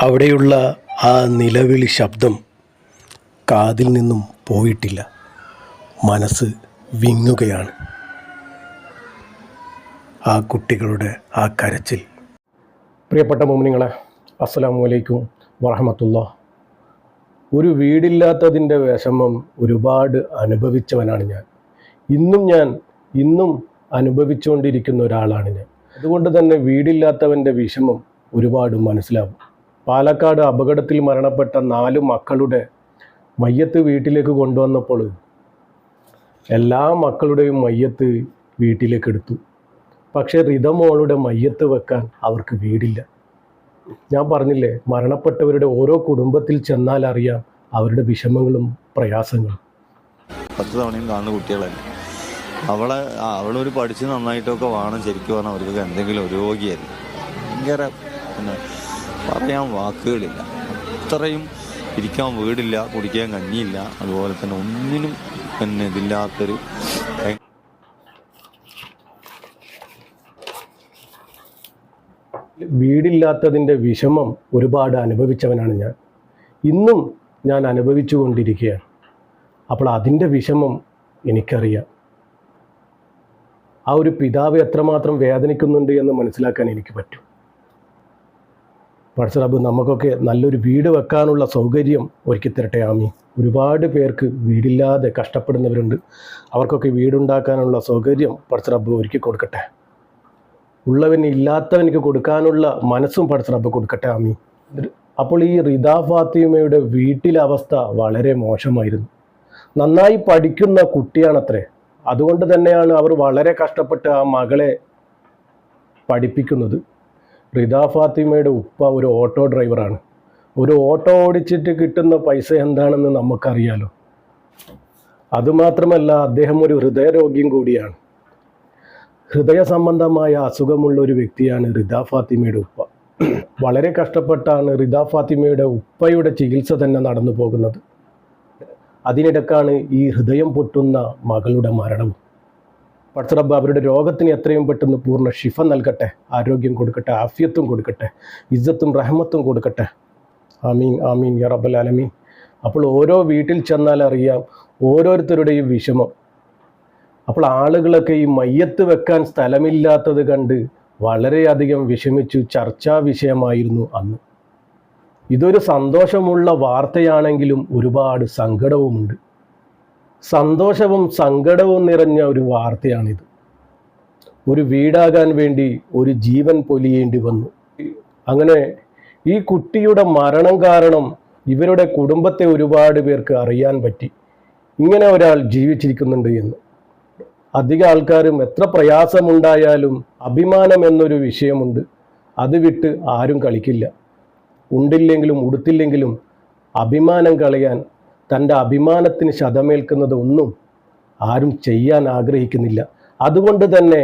അവിടെയുള്ള ആ നിലവിളി ശബ്ദം കാതിൽ നിന്നും പോയിട്ടില്ല. മനസ്സ് വിങ്ങുകയാണ്. ആ കുട്ടികളുടെ ആ കരച്ചിൽ. പ്രിയപ്പെട്ട മുഅ്മിനീങ്ങളെ, അസ്സലാമു അലൈക്കും വറഹ്മത്തുള്ളാഹി. ഒരു വീടില്ലാത്തതിൻ്റെ വിഷമം ഒരുപാട് അനുഭവിച്ചവനാണ് ഞാൻ. ഇന്നും അനുഭവിച്ചുകൊണ്ടിരിക്കുന്ന ഒരാളാണ് ഞാൻ. അതുകൊണ്ട് തന്നെ വീടില്ലാത്തവൻ്റെ വിഷമം ഒരുപാട് മനസ്സിലാവും. പാലക്കാട് അപകടത്തിൽ മരണപ്പെട്ട 4 മക്കളുടെ മയ്യത്ത് വീട്ടിലേക്ക് കൊണ്ടുവന്നപ്പോൾ എല്ലാ മക്കളുടെയും മയ്യത്ത് വീട്ടിലേക്ക് എടുത്തു. പക്ഷേ റിതമോളുടെ മയ്യത്ത് വെക്കാൻ അവർക്ക് വീടില്ല. ഞാൻ പറഞ്ഞില്ലേ, മരണപ്പെട്ടവരുടെ ഓരോ കുടുംബത്തിൽ ചെന്നാൽ അറിയാം അവരുടെ വിഷമങ്ങളും പ്രയാസങ്ങളും. 10 തവണയും കാണുന്ന കുട്ടികളല്ല. അവളൊരു പഠിച്ച് നന്നായിട്ടൊക്കെ വേണം ശരിക്കും പറഞ്ഞാൽ അവർക്കൊക്കെ എന്തെങ്കിലും ഒരു രോഗിയായിരുന്നു. ഭയങ്കര പറയാൻ വാക്കുകളില്ല. അത്രയും ഇരിക്കാൻ വീടില്ല, കുടിക്കാൻ കഞ്ഞിയില്ല, അതുപോലെ തന്നെ ഒന്നിനും ഇതില്ലാത്തൊരു. വീടില്ലാത്തതിൻ്റെ വിഷമം ഒരുപാട് അനുഭവിച്ചവനാണ് ഞാൻ. ഇന്നും ഞാൻ അനുഭവിച്ചു കൊണ്ടിരിക്കുകയാണ്. അപ്പോൾ അതിൻ്റെ വിഷമം എനിക്കറിയാം. ആ ഒരു പിതാവ് എത്രമാത്രം വേദനിക്കുന്നുണ്ട് എന്ന് മനസ്സിലാക്കാൻ എനിക്ക് പറ്റും. പടച്ച റബ്ബ് നമുക്കൊക്കെ നല്ലൊരു വീട് വെക്കാനുള്ള സൗകര്യം ഒരുക്കി തരട്ടെ. ആമീൻ. ഒരുപാട് പേർക്ക് വീടില്ലാതെ കഷ്ടപ്പെടുന്നവരുണ്ട്. അവർക്കൊക്കെ വീടുണ്ടാക്കാനുള്ള സൗകര്യം പടച്ച റബ്ബ് ഒരുക്കി കൊടുക്കട്ടെ. ഉള്ളവന് ഇല്ലാത്തവനിക്ക് കൊടുക്കാനുള്ള മനസ്സും പടച്ച റബ്ബ് കൊടുക്കട്ടെ. ആമീൻ. അപ്പോൾ ഈ റിദ ഫാത്തിമയുടെ വീട്ടിലെ അവസ്ഥ വളരെ മോശമായിരുന്നു. നന്നായി പഠിക്കുന്ന കുട്ടിയാണത്രേ. അതുകൊണ്ട് തന്നെയാണ് അവർ വളരെ കഷ്ടപ്പെട്ട് ആ മകളെ പഠിപ്പിക്കുന്നത്. റിദ ഫാത്തിമയുടെ ഉപ്പ ഒരു ഓട്ടോ ഡ്രൈവറാണ്. ഒരു ഓട്ടോ ഓടിച്ചിട്ട് കിട്ടുന്ന പൈസ എന്താണെന്ന് നമുക്കറിയാലോ. അതുമാത്രമല്ല, അദ്ദേഹം ഒരു ഹൃദയരോഗിയും കൂടിയാണ്. ഹൃദയ സംബന്ധമായ അസുഖമുള്ള ഒരു വ്യക്തിയാണ് റിദ ഫാത്തിമയുടെ ഉപ്പ. വളരെ കഷ്ടപ്പെട്ടാണ് റിദ ഫാത്തിമയുടെ ഉപ്പയുടെ ചികിത്സ തന്നെ നടന്നു പോകുന്നത്. അതിനിടക്കാണ് ഈ ഹൃദയം പൊട്ടുന്ന മകളുടെ മരണവും. പടച്ച റബ്ബ് അവരുടെ രോഗത്തിന് എത്രയും പെട്ടെന്ന് പൂർണ്ണ ശിഫ നൽകട്ടെ, ആരോഗ്യം കൊടുക്കട്ടെ, ആഫിയത്തും കൊടുക്കട്ടെ, ഇസ്സത്തും റഹ്മത്തും കൊടുക്കട്ടെ. ആമീൻ ആമീൻ യാ റബ്ബൽ ആലമീൻ. അപ്പോൾ ഓരോ വീട്ടിൽ ചെന്നാൽ അറിയാം ഓരോരുത്തരുടെയും വിഷമം. അപ്പോൾ ആളുകളൊക്കെ ഈ മയ്യത്ത് വെക്കാൻ സ്ഥലമില്ലാത്തത് കണ്ട് വളരെയധികം വിഷമിച്ചു. ചർച്ചാ വിഷയമായിരുന്നു അന്ന്. ഇതൊരു സന്തോഷമുള്ള വാർത്തയാണെങ്കിലും ഒരുപാട് സങ്കടവുമുണ്ട്. സന്തോഷവും സങ്കടവും നിറഞ്ഞ ഒരു വാർത്തയാണിത്. ഒരു വീടാകാൻ വേണ്ടി ഒരു ജീവൻ പൊലിയേണ്ടി വന്നു. അങ്ങനെ ഈ കുട്ടിയുടെ മരണം കാരണം ഇവരുടെ കുടുംബത്തെ ഒരുപാട് പേർക്ക് അറിയാൻ പറ്റി, ഇങ്ങനെ ഒരാൾ ജീവിച്ചിരിക്കുന്നുണ്ട് എന്ന്. അധിക ആൾക്കാരും എത്ര പ്രയാസമുണ്ടായാലും അഭിമാനം എന്നൊരു വിഷയമുണ്ട്. അത് വിട്ട് ആരും കളിക്കില്ല. ഉണ്ടില്ലെങ്കിലും ഉടുത്തില്ലെങ്കിലും അഭിമാനം കളയാൻ, തൻ്റെ അഭിമാനത്തിന് ക്ഷതമേൽക്കുന്നത് ഒന്നും ആരും ചെയ്യാൻ ആഗ്രഹിക്കുന്നില്ല. അതുകൊണ്ട് തന്നെ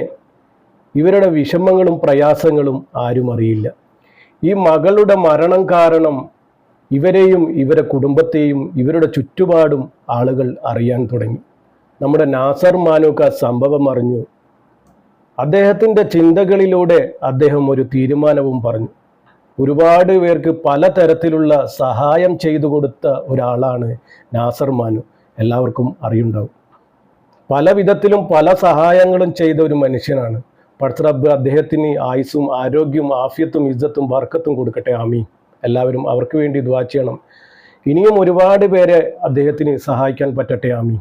ഇവരുടെ വിഷമങ്ങളും പ്രയാസങ്ങളും ആരും അറിയില്ല. ഈ മകളുടെ മരണം കാരണം ഇവരെയും ഇവരുടെ കുടുംബത്തെയും ഇവരുടെ ചുറ്റുപാടും ആളുകൾ അറിയാൻ തുടങ്ങി. നമ്മുടെ നാസർ മാനൂക്ക സംഭവം അറിഞ്ഞു. അദ്ദേഹത്തിൻ്റെ ചിന്തകളിലൂടെ അദ്ദേഹം ഒരു തീരുമാനവും പറഞ്ഞു. ഒരുപാട് പേർക്ക് പലതരത്തിലുള്ള സഹായം ചെയ്തു കൊടുത്ത ഒരാളാണ് നാസർ മാനു. എല്ലാവർക്കും അറിയുണ്ടാവും. പല വിധത്തിലും പല സഹായങ്ങളും ചെയ്ത ഒരു മനുഷ്യനാണ്. പടച്ച റബ്ബ് അദ്ദേഹത്തിന് ആയുസ്സും ആരോഗ്യവും ആഫിയത്തും ഇസ്സത്തും ബർക്കത്തും കൊടുക്കട്ടെ. ആമീൻ. എല്ലാവരും അവർക്ക് വേണ്ടി ദുആ ചെയ്യണം. ഇനിയും ഒരുപാട് പേരെ അദ്ദേഹത്തിന് സഹായിക്കാൻ പറ്റട്ടെ. ആമീൻ.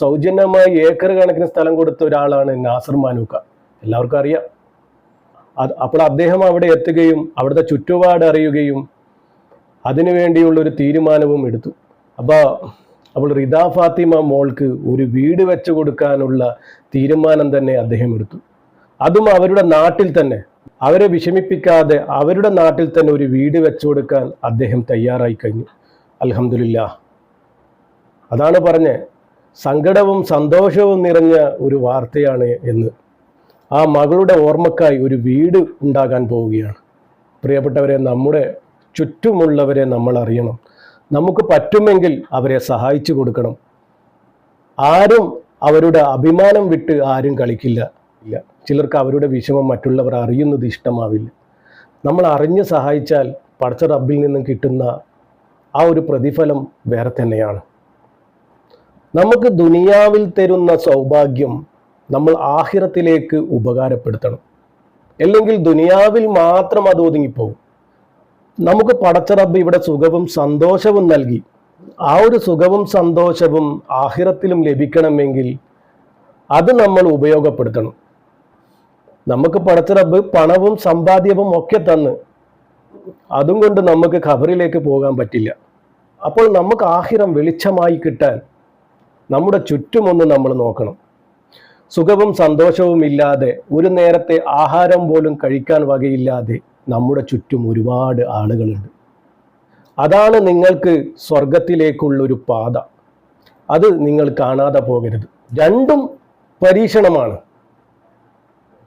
സൗജന്യമായി ഏക്കർ കണക്കിന് സ്ഥലം കൊടുത്ത ഒരാളാണ് നാസർ മാനൂക്ക. എല്ലാവർക്കും അറിയാം. അപ്പോൾ അദ്ദേഹം അവിടെ എത്തുകയും അവിടുത്തെ ചുറ്റുപാട് അറിയുകയും അതിനു വേണ്ടിയുള്ളൊരു തീരുമാനവും എടുത്തു. അപ്പോൾ റിദ ഫാത്തിമ മോൾക്ക് ഒരു വീട് വെച്ച് കൊടുക്കാനുള്ള തീരുമാനം തന്നെ അദ്ദേഹം എടുത്തു. അതും അവരുടെ നാട്ടിൽ തന്നെ, അവരെ വിഷമിപ്പിക്കാതെ അവരുടെ നാട്ടിൽ തന്നെ ഒരു വീട് വെച്ചു കൊടുക്കാൻ അദ്ദേഹം തയ്യാറായി കഴിഞ്ഞു. അൽഹംദുലില്ലാഹ്. അതാണ് പറഞ്ഞത്, സങ്കടവും സന്തോഷവും നിറഞ്ഞ ഒരു വാർത്തയാണ് എന്ന്. ആ മകളുടെ ഓർമ്മക്കായി ഒരു വീട് ഉണ്ടാകാൻ പോവുകയാണ്. പ്രിയപ്പെട്ടവരെ, നമ്മുടെ ചുറ്റുമുള്ളവരെ നമ്മൾ അറിയണം. നമുക്ക് പറ്റുമെങ്കിൽ അവരെ സഹായിച്ചു കൊടുക്കണം. ആരും അവരുടെ അഭിമാനം വിട്ട് ആരും കളിക്കില്ല. ചിലർക്ക് അവരുടെ വിഷമം മറ്റുള്ളവർ അറിയുന്നത് ഇഷ്ടമാവില്ല. നമ്മൾ അറിഞ്ഞ് സഹായിച്ചാൽ പടച്ച റബ്ബിൽ നിന്നും കിട്ടുന്ന ആ ഒരു പ്രതിഫലം വേറെ തന്നെയാണ്. നമുക്ക് ദുനിയാവിൽ തരുന്ന സൗഭാഗ്യം നമ്മൾ ആഖിറത്തിലേക്ക് ഉപകാരപ്പെടുത്തണം. അല്ലെങ്കിൽ ദുനിയാവിൽ മാത്രം അത് ഒതുങ്ങിപ്പോകും. നമുക്ക് പടച്ച റബ്ബ് ഇവിടെ സുഖവും സന്തോഷവും നൽകി. ആ ഒരു സുഖവും സന്തോഷവും ആഖിറത്തിലും ലഭിക്കണമെങ്കിൽ അത് നമ്മൾ ഉപയോഗപ്പെടുത്തണം. നമുക്ക് പടച്ച റബ്ബ് പണവും സമ്പാദ്യവും ഒക്കെ തന്ന് അതും കൊണ്ട് നമുക്ക് ഖബറിലേക്ക് പോകാൻ പറ്റില്ല. അപ്പോൾ നമുക്ക് ആഖിറം വെളിച്ചമായി കിട്ടാൻ നമ്മുടെ ചുറ്റുമൊന്ന് നമ്മൾ നോക്കണം. സുഖവും സന്തോഷവും ഇല്ലാതെ ഒരു നേരത്തെ ആഹാരം പോലും കഴിക്കാൻ വകയില്ലാതെ നമ്മുടെ ചുറ്റും ഒരുപാട് ആളുകളുണ്ട്. അതാണ് നിങ്ങൾക്ക് സ്വർഗത്തിലേക്കുള്ളൊരു പാത. അത് നിങ്ങൾ കാണാതെ പോകരുത്. രണ്ടും പരീക്ഷണമാണ്.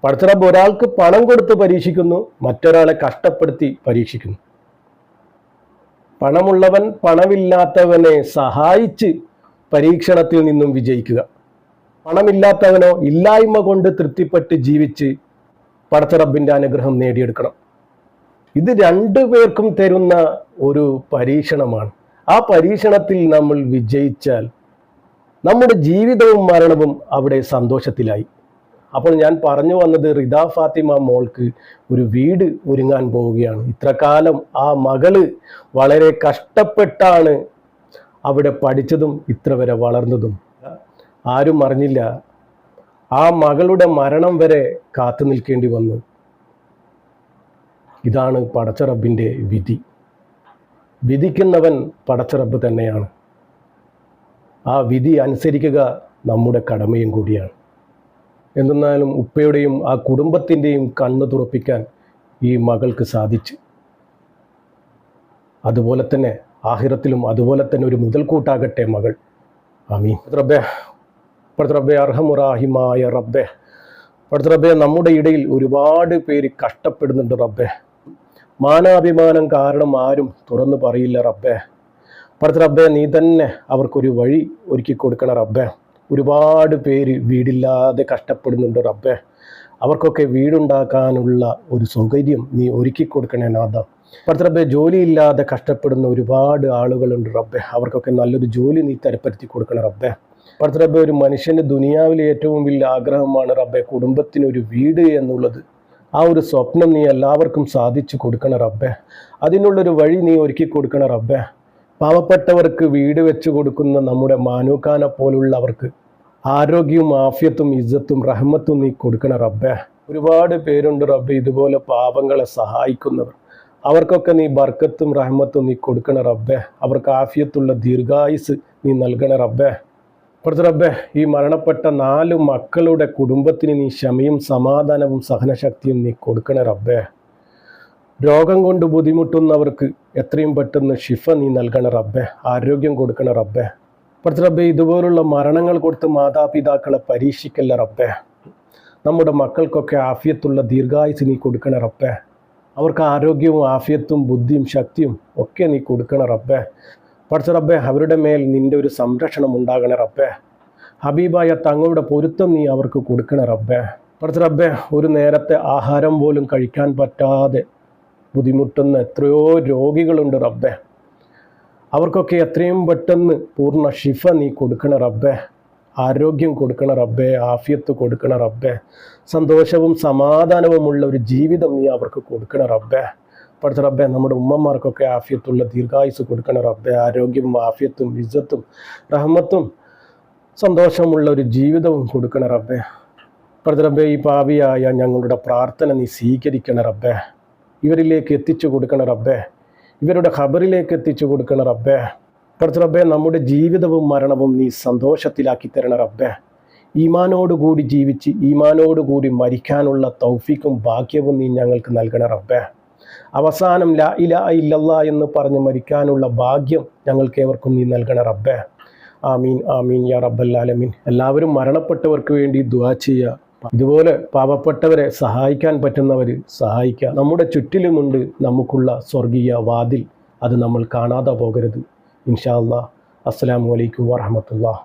പടച്ച റബ്ബ് ഒരാൾക്ക് പണം കൊടുത്ത് പരീക്ഷിക്കുന്നു, മറ്റൊരാളെ കഷ്ടപ്പെടുത്തി പരീക്ഷിക്കുന്നു. പണമുള്ളവൻ പണമില്ലാത്തവനെ സഹായിച്ച് പരീക്ഷണത്തിൽ നിന്നും വിജയിക്കുക. പണമില്ലാത്തവനോ ഇല്ലായ്മ കൊണ്ട് തൃപ്തിപ്പെട്ട് ജീവിച്ച് പടച്ച റബ്ബിന്റെ അനുഗ്രഹം നേടിയെടുക്കണം. ഇത് രണ്ടുപേർക്കും തരുന്ന ഒരു പരീക്ഷണമാണ്. ആ പരീക്ഷണത്തിൽ നമ്മൾ വിജയിച്ചാൽ നമ്മുടെ ജീവിതവും മരണവും അവിടെ സന്തോഷത്തിലായി. അപ്പോൾ ഞാൻ പറഞ്ഞു വന്നത്, റിദ ഫാത്തിമ മോൾക്ക് ഒരു വീട് ഒരുങ്ങാൻ പോവുകയാണ്. ഇത്രകാലം ആ മകള് വളരെ കഷ്ടപ്പെട്ടാണ് അവിടെ പഠിച്ചതും ഇത്ര വരെ വളർന്നതും. ആരും അറിഞ്ഞില്ല. ആ മകളുടെ മരണം വരെ കാത്തു നിൽക്കേണ്ടി വന്നു. ഇതാണ് പടച്ച റബ്ബിൻ്റെ വിധി. വിധിക്കുന്നവൻ പടച്ച റബ്ബ് തന്നെയാണ്. ആ വിധി അനുസരിക്കുക നമ്മുടെ കടമയും കൂടിയാണ്. എന്തെന്നാലും ഉപ്പയുടെയും ആ കുടുംബത്തിൻ്റെയും കണ്ണ് തുറപ്പിക്കാൻ ഈ മകൾക്ക് സാധിച്ചു. അതുപോലെ തന്നെ ആഖിറത്തിലും അതുപോലെ തന്നെ ഒരു മുതൽക്കൂട്ടാകട്ടെ മകൾ. ആമീൻ. റബ്ബേ അർഹമുറാഹിമായ റബ്ബേ, പടച്ച റബ്ബേ, നമ്മുടെ ഇടയിൽ ഒരുപാട് പേര് കഷ്ടപ്പെടുന്നുണ്ട് റബ്ബേ. മാനാഭിമാനം കാരണം ആരും തുറന്നു പറയില്ല റബ്ബേ. പടച്ച റബ്ബേ, നീ തന്നെ അവർക്കൊരു വഴി ഒരുക്കി കൊടുക്കണം റബ്ബേ. ഒരുപാട് പേര് വീടില്ലാതെ കഷ്ടപ്പെടുന്നുണ്ട് റബ്ബേ. അവർക്കൊക്കെ വീടുണ്ടാക്കാനുള്ള ഒരു സൗകര്യം നീ ഒരുക്കി കൊടുക്കണേ നാഥ. പടച്ച റബ്ബേ, ജോലിയില്ലാതെ കഷ്ടപ്പെടുന്ന ഒരുപാട് ആളുകളുണ്ട് റബ്ബേ. അവർക്കൊക്കെ നല്ലൊരു ജോലി നീ തരപ്പെടുത്തി കൊടുക്കണം റബ്ബേ. പടച്ച റബ്ബേ, ഒരു മനുഷ്യന് ദുനിയാവിലെ ഏറ്റവും വലിയ ആഗ്രഹമാണ് റബ്ബേ കുടുംബത്തിനൊരു വീട് എന്നുള്ളത്. ആ ഒരു സ്വപ്നം നീ എല്ലാവർക്കും സാധിച്ചു കൊടുക്കണം റബ്ബേ. അതിനുള്ളൊരു വഴി നീ ഒരുക്കി കൊടുക്കണം റബ്ബേ. പാവപ്പെട്ടവർക്ക് വീട് വെച്ച് കൊടുക്കുന്ന നമ്മുടെ മാനൂക്കാനെ പോലുള്ളവർക്ക് ആരോഗ്യവും ആഫിയത്തും ഇസ്സത്തും റഹ്മത്തും നീ കൊടുക്കണം റബ്ബേ. ഒരുപാട് പേരുണ്ട് റബ്ബേ ഇതുപോലെ പാവങ്ങളെ സഹായിക്കുന്നവർ. അവർക്കൊക്കെ നീ ബർക്കത്തും റഹ്മത്തും നീ കൊടുക്കണം റബ്ബേ. അവർക്ക് ആഫിയത്തുള്ള ദീർഘായുസ് നീ നൽകണം റബ്ബേ. പടച്ച റബ്ബേ, ഈ മരണപ്പെട്ട 4 മക്കളുടെ കുടുംബത്തിന് നീ ക്ഷമയും സമാധാനവും സഹനശക്തിയും നീ കൊടുക്കണം റബ്ബേ. രോഗം കൊണ്ട് ബുദ്ധിമുട്ടുന്നവർക്ക് എത്രയും പെട്ടെന്ന് ഷിഫ നീ നൽകണം റബ്ബേ. ആരോഗ്യം കൊടുക്കണം റബ്ബേ. പടച്ച റബ്ബേ, ഇതുപോലുള്ള മരണങ്ങൾ കൊടുത്ത് മാതാപിതാക്കളെ പരീക്ഷിക്കല്ല റബ്ബേ. നമ്മുടെ മക്കൾക്കൊക്കെ ആഫിയത്തുള്ള ദീർഘായുസ് നീ കൊടുക്കണം റബ്ബേ. അവർക്ക് ആരോഗ്യവും ആഫിയത്തും ബുദ്ധിയും ശക്തിയും ഒക്കെ നീ കൊടുക്കണം റബ്ബേ. പടച്ച റബ്ബേ, അവരുടെ മേൽ നിന്റെ ഒരു സംരക്ഷണം ഉണ്ടാകണേ റബ്ബേ. ഹബീബായ തങ്ങളുടെ പൊരുത്തം നീ അവർക്ക് കൊടുക്കണേ റബ്ബേ. പടച്ച റബ്ബേ, ഒരു നേരത്തെ ആഹാരം പോലും കഴിക്കാൻ പറ്റാതെ ബുദ്ധിമുട്ടുന്ന എത്രയോ രോഗികളുണ്ട് റബ്ബേ. അവർക്കൊക്കെ എത്രയും പെട്ടെന്ന് പൂർണ്ണ ഷിഫ നീ കൊടുക്കണ റബ്ബേ. ആരോഗ്യം കൊടുക്കണ റബ്ബേ. ആഫിയത്ത് കൊടുക്കണ റബ്ബേ. സന്തോഷവും സമാധാനവുമുള്ള ഒരു ജീവിതം നീ അവർക്ക് കൊടുക്കണ റബ്ബേ. പടച്ച റബ്ബേ, നമ്മുടെ ഉമ്മമാർക്കൊക്കെ ആഫിയത്തുള്ള ദീർഘായുസ് കൊടുക്കണ റബ്ബേ. ആരോഗ്യവും ആഫിയത്തും ഇസ്സത്തും റഹ്മത്തും സന്തോഷമുള്ള ഒരു ജീവിതവും കൊടുക്കണ റബ്ബേ. പടച്ച റബ്ബേ, ഈ പാപിയായ ഞങ്ങളുടെ പ്രാർത്ഥന നീ സ്വീകരിക്കണ റബ്ബേ. ഇവരിലേക്ക് എത്തിച്ചു കൊടുക്കണ റബ്ബേ. ഇവരുടെ ഖബറിലേക്ക് എത്തിച്ചു കൊടുക്കണ റബ്ബേ. പടച്ച റബ്ബേ, നമ്മുടെ ജീവിതവും മരണവും നീ സന്തോഷത്തിലാക്കി തരണ റബ്ബേ. ഈമാനോടുകൂടി ജീവിച്ച് ഈമാനോടുകൂടി മരിക്കാനുള്ള തൗഫീക്കും ഭാഗ്യവും നീ ഞങ്ങൾക്ക് നൽകണ റബ്ബേ. അവസാനം ലാ ഇലാഹ ഇല്ലല്ലാഹ് എന്ന് പറഞ്ഞ് മരിക്കാനുള്ള ഭാഗ്യം ഞങ്ങൾക്ക് ഏവർക്കും നീ നൽകണ റബ്ബേ. ആമീൻ ആമീൻ യാ റബ്ബൽ ആലമീൻ. എല്ലാവരും മരണപ്പെട്ടവർക്ക് വേണ്ടി ദുആ ചെയ്യുക. ഇതുപോലെ പാവപ്പെട്ടവരെ സഹായിക്കാൻ പറ്റുന്നവർ സഹായിക്കുക. നമ്മുടെ ചുറ്റിലുമുണ്ട് നമുക്കുള്ള സ്വർഗീയ വാതിൽ. അത് നമ്മൾ കാണാതെ പോകരുത്. ഇൻഷാ അല്ലാഹ്. അസ്സലാമു അലൈക്കും വറഹ്മത്തുള്ളാഹി.